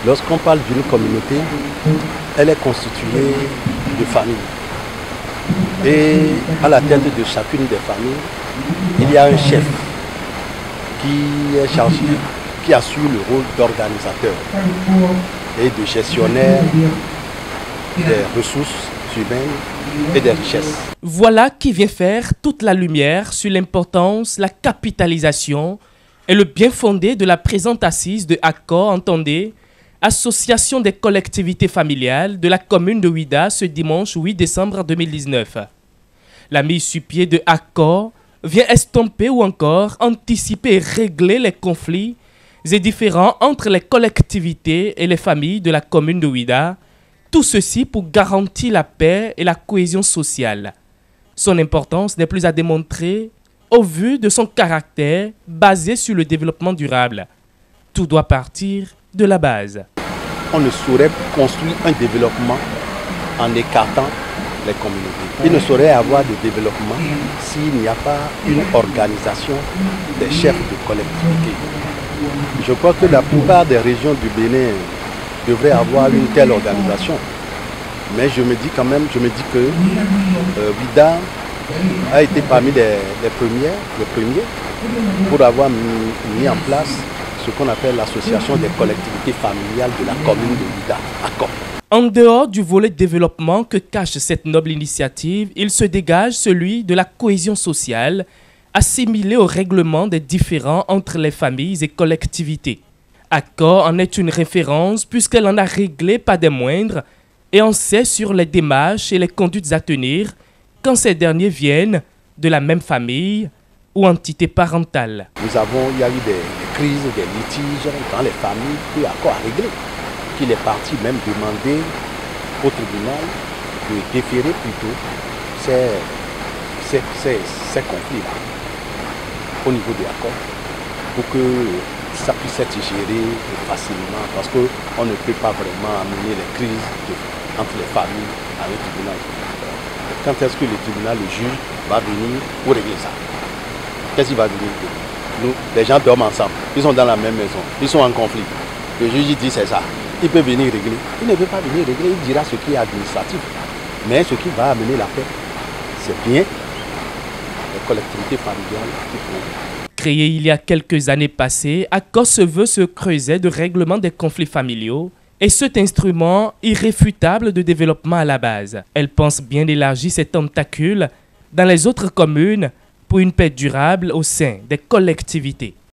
Lorsqu'on parle d'une communauté, elle est constituée de familles. Et à la tête de chacune des familles, il y a un chef qui est chargé, qui assure le rôle d'organisateur et de gestionnaire des ressources humaines et des richesses. Voilà qui vient faire toute la lumière sur l'importance, la capitalisation et le bien fondé de la présente assise de ACCOR, entendez, Association des collectivités familiales de la commune de Ouidah, ce dimanche 8 décembre 2019. La mise sur pied de ACCOR vient estomper ou encore anticiper et régler les conflits et différends entre les collectivités et les familles de la commune de Ouidah, tout ceci pour garantir la paix et la cohésion sociale. Son importance n'est plus à démontrer au vu de son caractère basé sur le développement durable. Tout doit partir de la base. On ne saurait construire un développement en écartant les communautés. Il ne saurait y avoir de développement s'il n'y a pas une organisation des chefs de collectivité. Je crois que la plupart des régions du Bénin devraient avoir une telle organisation. Mais je me dis quand même, que Ouidah a été parmi les premiers pour avoir mis en place ce qu'on appelle l'association des collectivités familiales de la commune de Ouidah, ACCOR. En dehors du volet développement que cache cette noble initiative, il se dégage celui de la cohésion sociale, assimilée au règlement des différends entre les familles et collectivités. ACCOR en est une référence puisqu'elle en a réglé pas des moindres et en sait sur les démarches et les conduites à tenir quand ces derniers viennent de la même famille ou entité parentale. Il y a eu des crises, des litiges dans les familles que ACCOR a réglé. Qu'il est parti même demander au tribunal de déférer plutôt ces conflits-là au niveau de ACCOR pour que ça puisse être géré facilement parce qu'on ne peut pas vraiment amener les crises entre les familles à un tribunal. Quand est-ce que le tribunal, le juge, va venir pour régler ça? Qu'est-ce qu'il va venir? Nous, les gens dorment ensemble, ils sont dans la même maison, ils sont en conflit. Le juge dit c'est ça. Il peut venir régler. Il ne peut pas venir régler, il dira ce qui est administratif. Mais ce qui va amener la paix, c'est bien les collectivités familiales qui font. Créée il y a quelques années passées, ACCOR se veut se creuser de règlement des conflits familiaux et cet instrument irréfutable de développement à la base. Elle pense bien élargir ses tentacules dans les autres communes pour une paix durable au sein des collectivités.